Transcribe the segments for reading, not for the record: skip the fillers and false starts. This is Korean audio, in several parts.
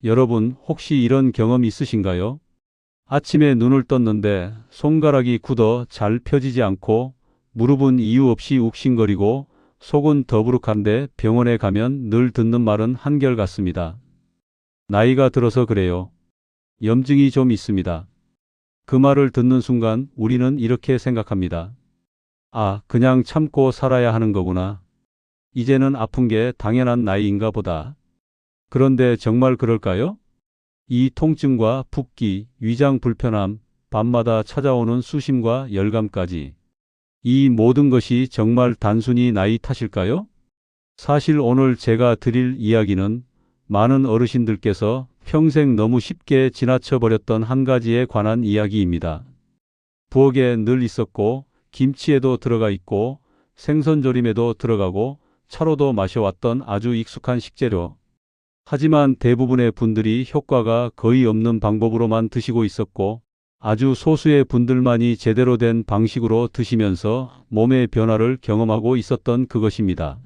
여러분, 혹시 이런 경험 있으신가요? 아침에 눈을 떴는데 손가락이 굳어 잘 펴지지 않고 무릎은 이유 없이 욱신거리고 속은 더부룩한데 병원에 가면 늘 듣는 말은 한결같습니다. 나이가 들어서 그래요. 염증이 좀 있습니다. 그 말을 듣는 순간 우리는 이렇게 생각합니다. 아, 그냥 참고 살아야 하는 거구나. 이제는 아픈 게 당연한 나이인가 보다. 그런데 정말 그럴까요? 이 통증과 붓기, 위장 불편함, 밤마다 찾아오는 수심과 열감까지. 이 모든 것이 정말 단순히 나이 탓일까요? 사실 오늘 제가 드릴 이야기는 많은 어르신들께서 평생 너무 쉽게 지나쳐 버렸던 한 가지에 관한 이야기입니다. 부엌에 늘 있었고, 김치에도 들어가 있고, 생선조림에도 들어가고, 차로도 마셔왔던 아주 익숙한 식재료. 하지만 대부분의 분들이 효과가 거의 없는 방법으로만 드시고 있었고, 아주 소수의 분들만이 제대로 된 방식으로 드시면서 몸의 변화를 경험하고 있었던 그것입니다.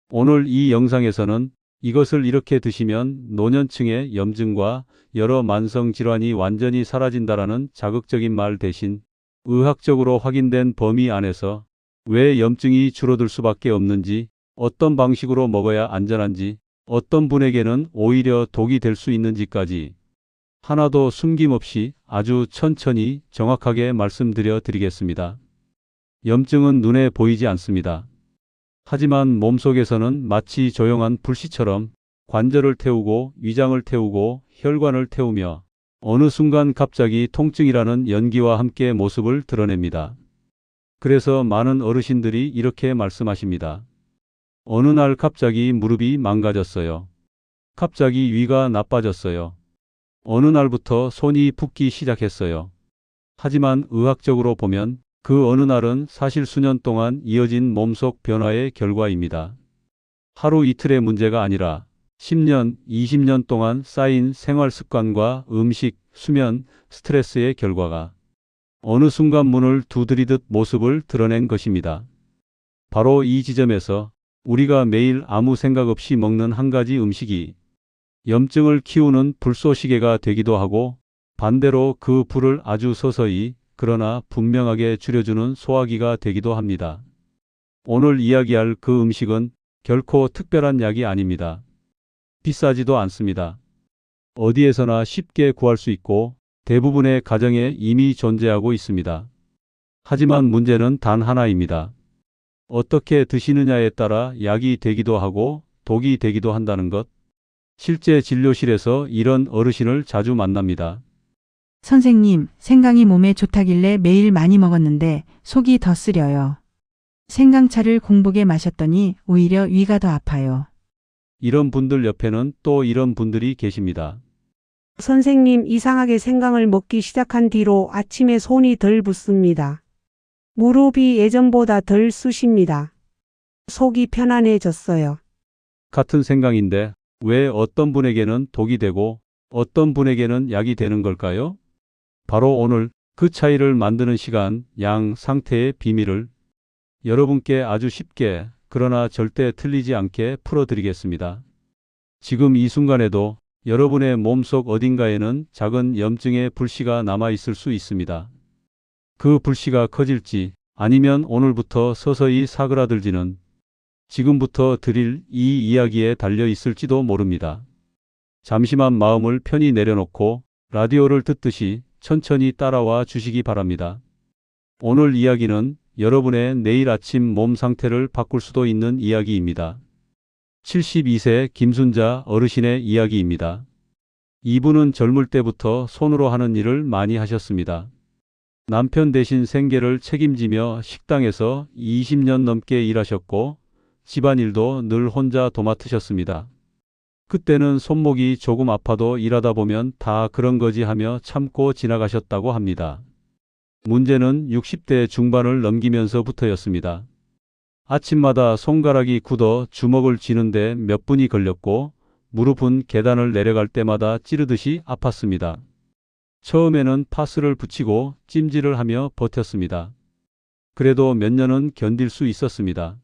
오늘 이 영상에서는 이것을 이렇게 드시면 노년층의 염증과 여러 만성질환이 완전히 사라진다라는 자극적인 말 대신 의학적으로 확인된 범위 안에서 왜 염증이 줄어들 수밖에 없는지, 어떤 방식으로 먹어야 안전한지, 어떤 분에게는 오히려 독이 될 수 있는지까지 하나도 숨김없이 아주 천천히 정확하게 말씀드려 드리겠습니다. 염증은 눈에 보이지 않습니다. 하지만 몸속에서는 마치 조용한 불씨처럼 관절을 태우고 위장을 태우고 혈관을 태우며 어느 순간 갑자기 통증이라는 연기와 함께 모습을 드러냅니다. 그래서 많은 어르신들이 이렇게 말씀하십니다. 어느 날 갑자기 무릎이 망가졌어요. 갑자기 위가 나빠졌어요. 어느 날부터 손이 붓기 시작했어요. 하지만 의학적으로 보면 그 어느 날은 사실 수년 동안 이어진 몸속 변화의 결과입니다. 하루 이틀의 문제가 아니라 10년, 20년 동안 쌓인 생활 습관과 음식, 수면, 스트레스의 결과가 어느 순간 문을 두드리듯 모습을 드러낸 것입니다. 바로 이 지점에서 우리가 매일 아무 생각 없이 먹는 한 가지 음식이 염증을 키우는 불쏘시개가 되기도 하고 반대로 그 불을 아주 서서히 그러나 분명하게 줄여주는 소화기가 되기도 합니다. 오늘 이야기할 그 음식은 결코 특별한 약이 아닙니다. 비싸지도 않습니다. 어디에서나 쉽게 구할 수 있고 대부분의 가정에 이미 존재하고 있습니다. 하지만 문제는 단 하나입니다. 어떻게 드시느냐에 따라 약이 되기도 하고 독이 되기도 한다는 것. 실제 진료실에서 이런 어르신을 자주 만납니다. 선생님, 생강이 몸에 좋다길래 매일 많이 먹었는데 속이 더 쓰려요. 생강차를 공복에 마셨더니 오히려 위가 더 아파요. 이런 분들 옆에는 또 이런 분들이 계십니다. 선생님, 이상하게 생강을 먹기 시작한 뒤로 아침에 손이 덜 붓습니다. 무릎이 예전보다 덜 쑤십니다. 속이 편안해졌어요. 같은 생강인데 왜 어떤 분에게는 독이 되고 어떤 분에게는 약이 되는 걸까요? 바로 오늘 그 차이를 만드는 시간, 양, 상태의 비밀을 여러분께 아주 쉽게 그러나 절대 틀리지 않게 풀어드리겠습니다. 지금 이 순간에도 여러분의 몸속 어딘가에는 작은 염증의 불씨가 남아있을 수 있습니다. 그 불씨가 커질지 아니면 오늘부터 서서히 사그라들지는 지금부터 드릴 이 이야기에 달려 있을지도 모릅니다. 잠시만 마음을 편히 내려놓고 라디오를 듣듯이 천천히 따라와 주시기 바랍니다. 오늘 이야기는 여러분의 내일 아침 몸 상태를 바꿀 수도 있는 이야기입니다. 72세 김순자 어르신의 이야기입니다. 이분은 젊을 때부터 손으로 하는 일을 많이 하셨습니다. 남편 대신 생계를 책임지며 식당에서 20년 넘게 일하셨고 집안일도 늘 혼자 도맡으셨습니다. 그때는 손목이 조금 아파도 일하다 보면 다 그런 거지 하며 참고 지나가셨다고 합니다. 문제는 60대 중반을 넘기면서부터였습니다. 아침마다 손가락이 굳어 주먹을 쥐는데 몇 분이 걸렸고 무릎은 계단을 내려갈 때마다 찌르듯이 아팠습니다. 처음에는 파스를 붙이고 찜질을 하며 버텼습니다. 그래도 몇 년은 견딜 수 있었습니다.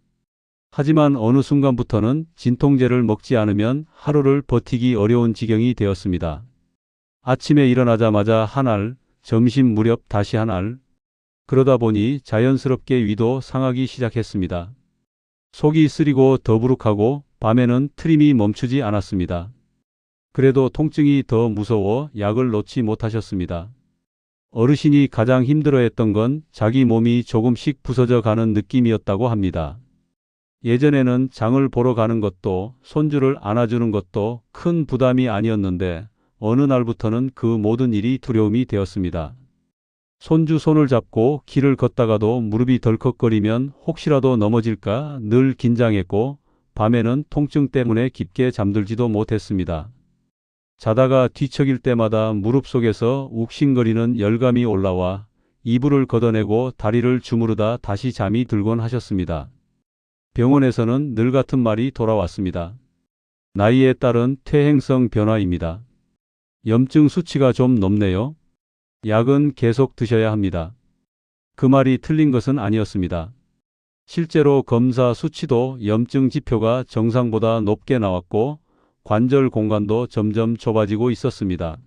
하지만 어느 순간부터는 진통제를 먹지 않으면 하루를 버티기 어려운 지경이 되었습니다. 아침에 일어나자마자 한 알, 점심 무렵 다시 한 알. 그러다 보니 자연스럽게 위도 상하기 시작했습니다. 속이 쓰리고 더부룩하고 밤에는 트림이 멈추지 않았습니다. 그래도 통증이 더 무서워 약을 놓지 못하셨습니다. 어르신이 가장 힘들어했던 건 자기 몸이 조금씩 부서져 가는 느낌이었다고 합니다. 예전에는 장을 보러 가는 것도 손주를 안아주는 것도 큰 부담이 아니었는데 어느 날부터는 그 모든 일이 두려움이 되었습니다. 손주 손을 잡고 길을 걷다가도 무릎이 덜컥거리면 혹시라도 넘어질까 늘 긴장했고 밤에는 통증 때문에 깊게 잠들지도 못했습니다. 자다가 뒤척일 때마다 무릎 속에서 욱신거리는 열감이 올라와 이불을 걷어내고 다리를 주무르다 다시 잠이 들곤 하셨습니다. 병원에서는 늘 같은 말이 돌아왔습니다. 나이에 따른 퇴행성 변화입니다. 염증 수치가 좀 높네요. 약은 계속 드셔야 합니다. 그 말이 틀린 것은 아니었습니다. 실제로 검사 수치도 염증 지표가 정상보다 높게 나왔고 관절 공간도 점점 좁아지고 있었습니다.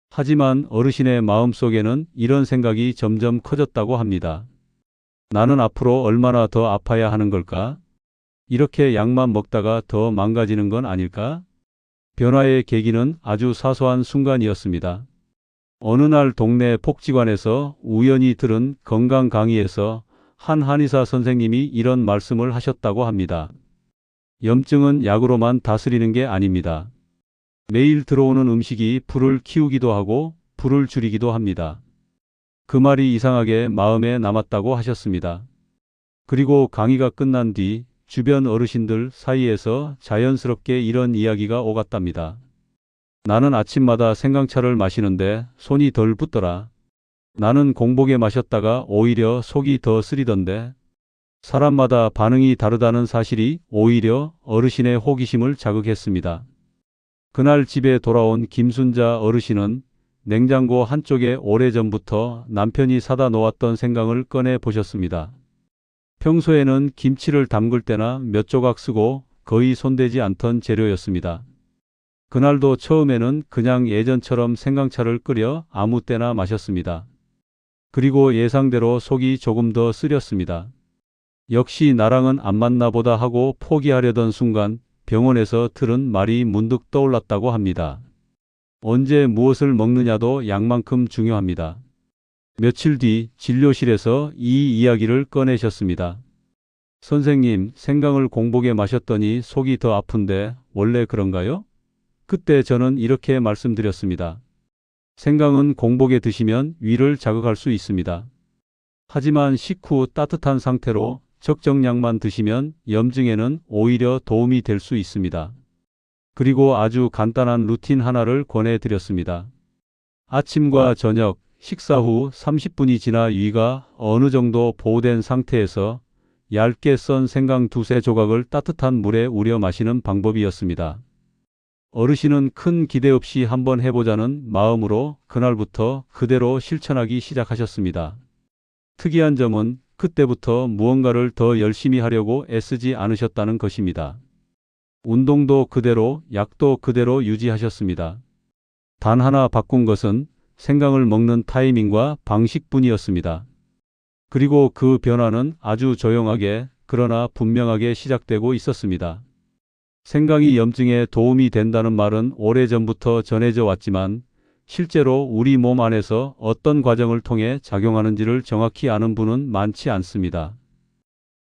하지만 어르신의 마음속에는 이런 생각이 점점 커졌다고 합니다. 나는 앞으로 얼마나 더 아파야 하는 걸까? 이렇게 약만 먹다가 더 망가지는 건 아닐까? 변화의 계기는 아주 사소한 순간이었습니다. 어느 날 동네 복지관에서 우연히 들은 건강 강의에서 한 한의사 선생님이 이런 말씀을 하셨다고 합니다. 염증은 약으로만 다스리는 게 아닙니다. 매일 들어오는 음식이 불을 키우기도 하고 불을 줄이기도 합니다. 그 말이 이상하게 마음에 남았다고 하셨습니다. 그리고 강의가 끝난 뒤 주변 어르신들 사이에서 자연스럽게 이런 이야기가 오갔답니다. 나는 아침마다 생강차를 마시는데 손이 덜 붓더라. 나는 공복에 마셨다가 오히려 속이 더 쓰리던데. 사람마다 반응이 다르다는 사실이 오히려 어르신의 호기심을 자극했습니다. 그날 집에 돌아온 김순자 어르신은 냉장고 한쪽에 오래전부터 남편이 사다 놓았던 생강을 꺼내 보셨습니다. 평소에는 김치를 담글 때나 몇 조각 쓰고 거의 손대지 않던 재료였습니다. 그날도 처음에는 그냥 예전처럼 생강차를 끓여 아무 때나 마셨습니다. 그리고 예상대로 속이 조금 더 쓰렸습니다. 역시 나랑은 안 맞나 보다 하고 포기하려던 순간 병원에서 들은 말이 문득 떠올랐다고 합니다. 언제 무엇을 먹느냐도 약만큼 중요합니다. 며칠 뒤 진료실에서 이 이야기를 꺼내셨습니다. 선생님, 생강을 공복에 마셨더니 속이 더 아픈데 원래 그런가요? 그때 저는 이렇게 말씀드렸습니다. 생강은 공복에 드시면 위를 자극할 수 있습니다. 하지만 식후 따뜻한 상태로 적정량만 드시면 염증에는 오히려 도움이 될 수 있습니다. 그리고 아주 간단한 루틴 하나를 권해드렸습니다. 아침과 저녁, 식사 후 30분이 지나 위가 어느 정도 보호된 상태에서 얇게 썬 생강 두세 조각을 따뜻한 물에 우려 마시는 방법이었습니다. 어르신은 큰 기대 없이 한번 해보자는 마음으로 그날부터 그대로 실천하기 시작하셨습니다. 특이한 점은 그때부터 무언가를 더 열심히 하려고 애쓰지 않으셨다는 것입니다. 운동도 그대로, 약도 그대로 유지하셨습니다. 단 하나 바꾼 것은 생강을 먹는 타이밍과 방식뿐이었습니다. 그리고 그 변화는 아주 조용하게 그러나 분명하게 시작되고 있었습니다. 생강이 염증에 도움이 된다는 말은 오래전부터 전해져 왔지만 실제로 우리 몸 안에서 어떤 과정을 통해 작용하는지를 정확히 아는 분은 많지 않습니다.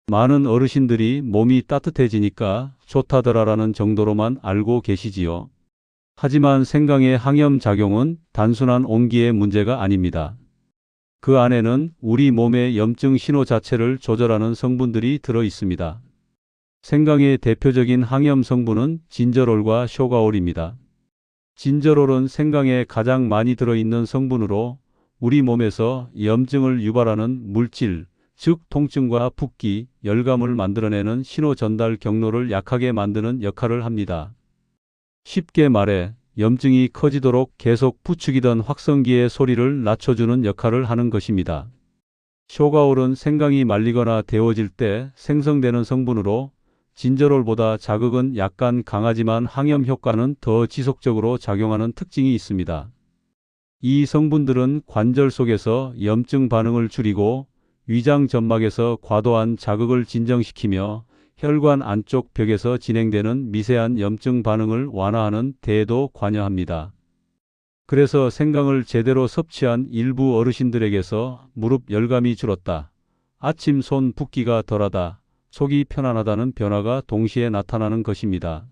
많은 어르신들이 몸이 따뜻해지니까 좋다더라라는 정도로만 알고 계시지요. 하지만 생강의 항염 작용은 단순한 온기의 문제가 아닙니다. 그 안에는 우리 몸의 염증 신호 자체를 조절하는 성분들이 들어 있습니다. 생강의 대표적인 항염 성분은 진저롤과 쇼가올입니다. 진저롤은 생강에 가장 많이 들어있는 성분으로 우리 몸에서 염증을 유발하는 물질, 즉 통증과 붓기, 열감을 만들어내는 신호 전달 경로를 약하게 만드는 역할을 합니다. 쉽게 말해 염증이 커지도록 계속 부추기던 확성기의 소리를 낮춰주는 역할을 하는 것입니다. 쇼가올은 생강이 말리거나 데워질 때 생성되는 성분으로 진저롤보다 자극은 약간 강하지만 항염 효과는 더 지속적으로 작용하는 특징이 있습니다. 이 성분들은 관절 속에서 염증 반응을 줄이고 위장 점막에서 과도한 자극을 진정시키며 혈관 안쪽 벽에서 진행되는 미세한 염증 반응을 완화하는 데에도 관여합니다. 그래서 생강을 제대로 섭취한 일부 어르신들에게서 무릎 열감이 줄었다, 아침 손 붓기가 덜하다, 속이 편안하다는 변화가 동시에 나타나는 것입니다.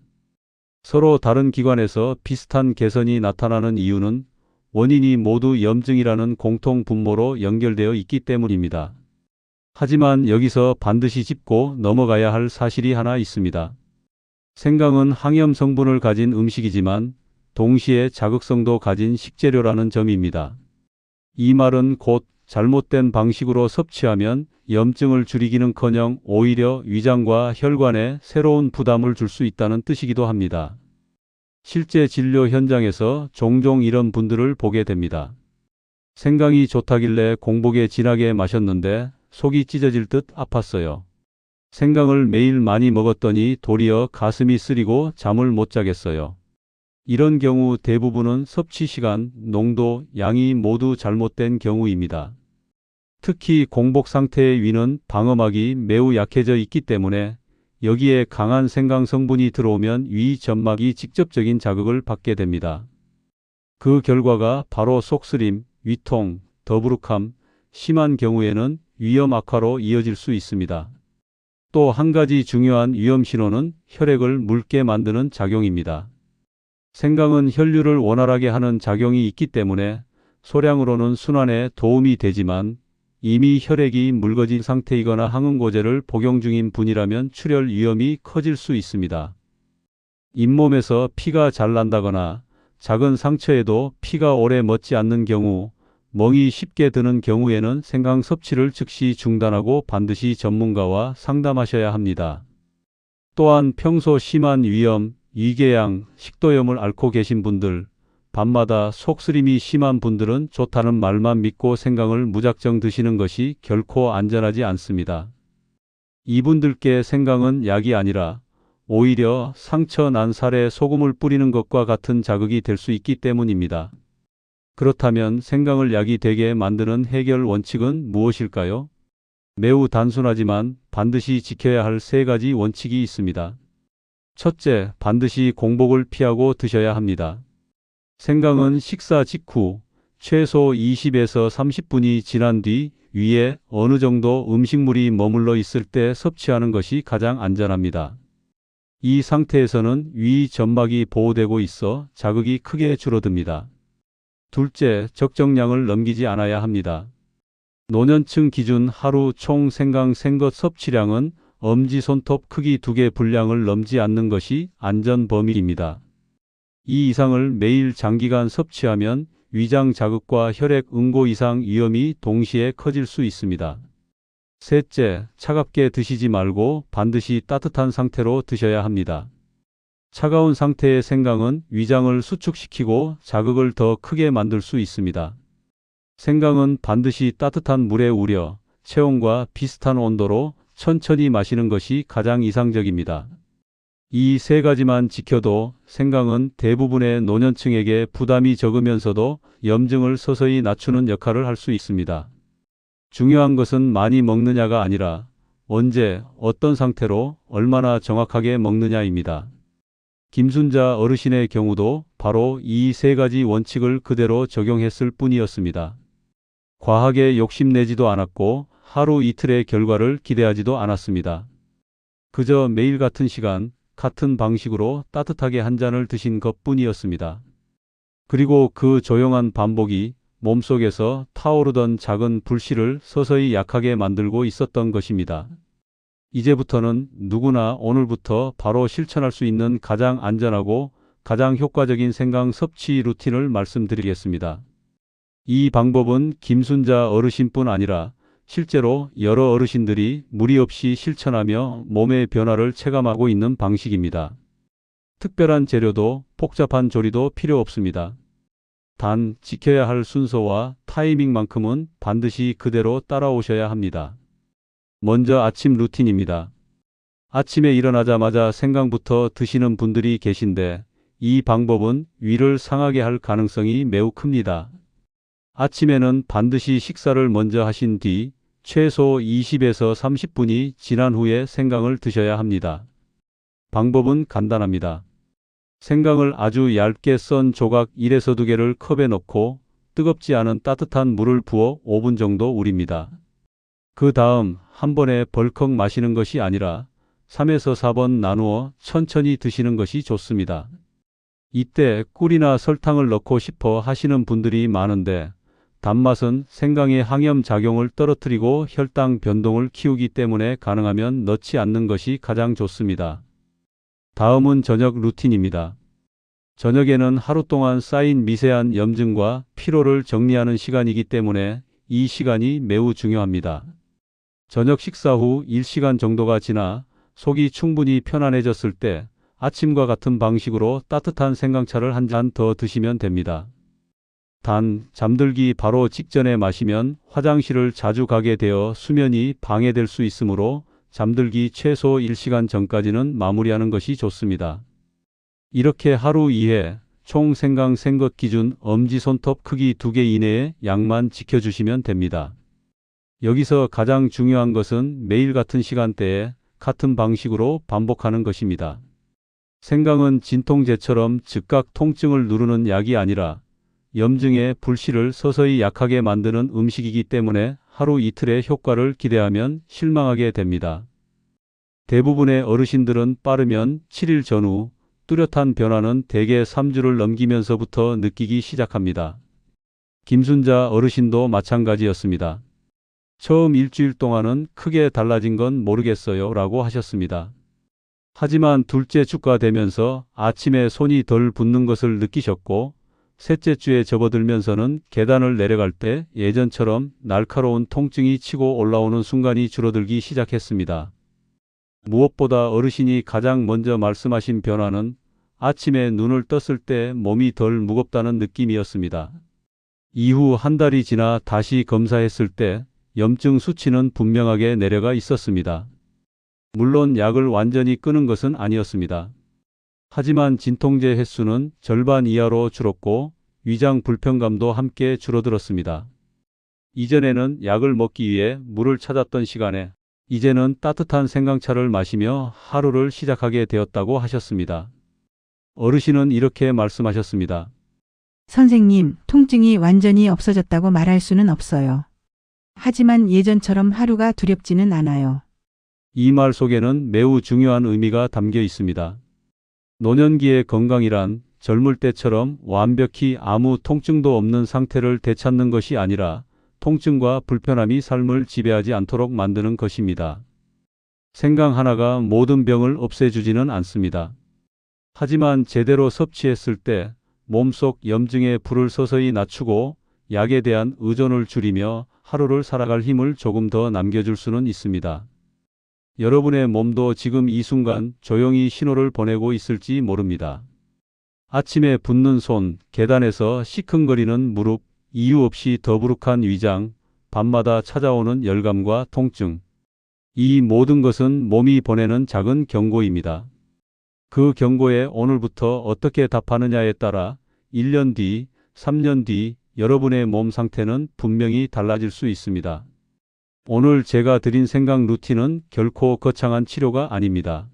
서로 다른 기관에서 비슷한 개선이 나타나는 이유는 원인이 모두 염증이라는 공통 분모로 연결되어 있기 때문입니다. 하지만 여기서 반드시 짚고 넘어가야 할 사실이 하나 있습니다. 생강은 항염 성분을 가진 음식이지만 동시에 자극성도 가진 식재료라는 점입니다. 이 말은 곧 잘못된 방식으로 섭취하면 염증을 줄이기는커녕 오히려 위장과 혈관에 새로운 부담을 줄 수 있다는 뜻이기도 합니다. 실제 진료 현장에서 종종 이런 분들을 보게 됩니다. 생강이 좋다길래 공복에 진하게 마셨는데 속이 찢어질 듯 아팠어요. 생강을 매일 많이 먹었더니 도리어 가슴이 쓰리고 잠을 못 자겠어요. 이런 경우 대부분은 섭취 시간, 농도, 양이 모두 잘못된 경우입니다. 특히 공복 상태의 위는 방어막이 매우 약해져 있기 때문에 여기에 강한 생강 성분이 들어오면 위 점막이 직접적인 자극을 받게 됩니다. 그 결과가 바로 속쓰림, 위통, 더부룩함, 심한 경우에는 위염 악화로 이어질 수 있습니다. 또 한 가지 중요한 위험 신호는 혈액을 묽게 만드는 작용입니다. 생강은 혈류를 원활하게 하는 작용이 있기 때문에 소량으로는 순환에 도움이 되지만 이미 혈액이 묽어진 상태이거나 항응고제를 복용 중인 분이라면 출혈 위험이 커질 수 있습니다. 잇몸에서 피가 잘 난다거나 작은 상처에도 피가 오래 멎지 않는 경우, 멍이 쉽게 드는 경우에는 생강 섭취를 즉시 중단하고 반드시 전문가와 상담하셔야 합니다. 또한 평소 심한 위염, 위궤양, 식도염을 앓고 계신 분들, 밤마다 속쓰림이 심한 분들은 좋다는 말만 믿고 생강을 무작정 드시는 것이 결코 안전하지 않습니다. 이분들께 생강은 약이 아니라 오히려 상처 난 살에 소금을 뿌리는 것과 같은 자극이 될 수 있기 때문입니다. 그렇다면 생강을 약이 되게 만드는 해결 원칙은 무엇일까요? 매우 단순하지만 반드시 지켜야 할 세 가지 원칙이 있습니다. 첫째, 반드시 공복을 피하고 드셔야 합니다. 생강은 식사 직후 최소 20에서 30분이 지난 뒤 위에 어느 정도 음식물이 머물러 있을 때 섭취하는 것이 가장 안전합니다. 이 상태에서는 위 점막이 보호되고 있어 자극이 크게 줄어듭니다. 둘째, 적정량을 넘기지 않아야 합니다. 노년층 기준 하루 총 생강 생것 섭취량은 엄지손톱 크기 2개 분량을 넘지 않는 것이 안전 범위입니다. 이 이상을 매일 장기간 섭취하면 위장 자극과 혈액 응고 이상 위험이 동시에 커질 수 있습니다. 셋째, 차갑게 드시지 말고 반드시 따뜻한 상태로 드셔야 합니다. 차가운 상태의 생강은 위장을 수축시키고 자극을 더 크게 만들 수 있습니다. 생강은 반드시 따뜻한 물에 우려 체온과 비슷한 온도로 천천히 마시는 것이 가장 이상적입니다. 이 세 가지만 지켜도 생강은 대부분의 노년층에게 부담이 적으면서도 염증을 서서히 낮추는 역할을 할 수 있습니다. 중요한 것은 많이 먹느냐가 아니라 언제, 어떤 상태로, 얼마나 정확하게 먹느냐입니다. 김순자 어르신의 경우도 바로 이 세 가지 원칙을 그대로 적용했을 뿐이었습니다. 과하게 욕심내지도 않았고 하루 이틀의 결과를 기대하지도 않았습니다. 그저 매일 같은 시간, 같은 방식으로 따뜻하게 한 잔을 드신 것뿐이었습니다. 그리고 그 조용한 반복이 몸속에서 타오르던 작은 불씨를 서서히 약하게 만들고 있었던 것입니다. 이제부터는 누구나 오늘부터 바로 실천할 수 있는 가장 안전하고 가장 효과적인 생강 섭취 루틴을 말씀드리겠습니다. 이 방법은 김순자 어르신뿐 아니라 실제로 여러 어르신들이 무리 없이 실천하며 몸의 변화를 체감하고 있는 방식입니다. 특별한 재료도 복잡한 조리도 필요 없습니다. 단 지켜야 할 순서와 타이밍만큼은 반드시 그대로 따라오셔야 합니다. 먼저 아침 루틴입니다. 아침에 일어나자마자 생강부터 드시는 분들이 계신데 이 방법은 위를 상하게 할 가능성이 매우 큽니다. 아침에는 반드시 식사를 먼저 하신 뒤 최소 20에서 30분이 지난 후에 생강을 드셔야 합니다. 방법은 간단합니다. 생강을 아주 얇게 썬 조각 1에서 2개를 컵에 넣고 뜨겁지 않은 따뜻한 물을 부어 5분 정도 우립니다. 그 다음 한 번에 벌컥 마시는 것이 아니라 3에서 4번 나누어 천천히 드시는 것이 좋습니다. 이때 꿀이나 설탕을 넣고 싶어 하시는 분들이 많은데 단맛은 생강의 항염 작용을 떨어뜨리고 혈당 변동을 키우기 때문에 가능하면 넣지 않는 것이 가장 좋습니다. 다음은 저녁 루틴입니다. 저녁에는 하루 동안 쌓인 미세한 염증과 피로를 정리하는 시간이기 때문에 이 시간이 매우 중요합니다. 저녁 식사 후 1시간 정도가 지나 속이 충분히 편안해졌을 때 아침과 같은 방식으로 따뜻한 생강차를 한 잔 더 드시면 됩니다. 단, 잠들기 바로 직전에 마시면 화장실을 자주 가게 되어 수면이 방해될 수 있으므로 잠들기 최소 1시간 전까지는 마무리하는 것이 좋습니다. 이렇게 하루 2회 총 생강 생것 기준 엄지손톱 크기 2개 이내의 양만 지켜주시면 됩니다. 여기서 가장 중요한 것은 매일 같은 시간대에 같은 방식으로 반복하는 것입니다. 생강은 진통제처럼 즉각 통증을 누르는 약이 아니라 염증의 불씨를 서서히 약하게 만드는 음식이기 때문에 하루 이틀의 효과를 기대하면 실망하게 됩니다. 대부분의 어르신들은 빠르면 7일 전후 뚜렷한 변화는 대개 3주를 넘기면서부터 느끼기 시작합니다. 김순자 어르신도 마찬가지였습니다. 처음 일주일 동안은 크게 달라진 건 모르겠어요 라고 하셨습니다. 하지만 둘째 주가 되면서 아침에 손이 덜 붓는 것을 느끼셨고 셋째 주에 접어들면서는 계단을 내려갈 때 예전처럼 날카로운 통증이 치고 올라오는 순간이 줄어들기 시작했습니다. 무엇보다 어르신이 가장 먼저 말씀하신 변화는 아침에 눈을 떴을 때 몸이 덜 무겁다는 느낌이었습니다. 이후 한 달이 지나 다시 검사했을 때 염증 수치는 분명하게 내려가 있었습니다. 물론 약을 완전히 끊은 것은 아니었습니다. 하지만 진통제 횟수는 절반 이하로 줄었고 위장 불편감도 함께 줄어들었습니다. 이전에는 약을 먹기 위해 물을 찾았던 시간에 이제는 따뜻한 생강차를 마시며 하루를 시작하게 되었다고 하셨습니다. 어르신은 이렇게 말씀하셨습니다. 선생님, 통증이 완전히 없어졌다고 말할 수는 없어요. 하지만 예전처럼 하루가 두렵지는 않아요. 이 말 속에는 매우 중요한 의미가 담겨 있습니다. 노년기의 건강이란 젊을 때처럼 완벽히 아무 통증도 없는 상태를 되찾는 것이 아니라 통증과 불편함이 삶을 지배하지 않도록 만드는 것입니다. 생강 하나가 모든 병을 없애주지는 않습니다. 하지만 제대로 섭취했을 때 몸속 염증의 불을 서서히 낮추고 약에 대한 의존을 줄이며 하루를 살아갈 힘을 조금 더 남겨줄 수는 있습니다. 여러분의 몸도 지금 이 순간 조용히 신호를 보내고 있을지 모릅니다. 아침에 붓는 손, 계단에서 시큰거리는 무릎, 이유 없이 더부룩한 위장, 밤마다 찾아오는 열감과 통증. 이 모든 것은 몸이 보내는 작은 경고입니다. 그 경고에 오늘부터 어떻게 답하느냐에 따라 1년 뒤, 3년 뒤 여러분의 몸 상태는 분명히 달라질 수 있습니다. 오늘 제가 드린 생강 루틴은 결코 거창한 치료가 아닙니다.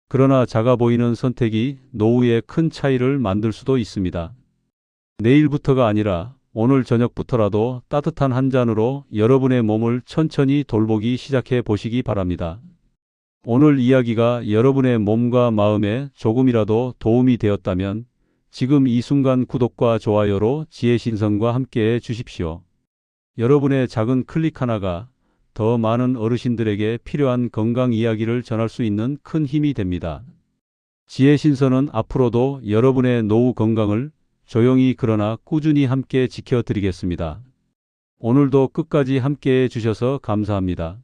그러나 작아 보이는 선택이 노후에 큰 차이를 만들 수도 있습니다. 내일부터가 아니라 오늘 저녁부터라도 따뜻한 한 잔으로 여러분의 몸을 천천히 돌보기 시작해 보시기 바랍니다. 오늘 이야기가 여러분의 몸과 마음에 조금이라도 도움이 되었다면 지금 이 순간 구독과 좋아요로 지혜신성과 함께해 주십시오. 여러분의 작은 클릭 하나가 더 많은 어르신들에게 필요한 건강 이야기를 전할 수 있는 큰 힘이 됩니다. 지혜신선은 앞으로도 여러분의 노후 건강을 조용히 그러나 꾸준히 함께 지켜드리겠습니다. 오늘도 끝까지 함께해 주셔서 감사합니다.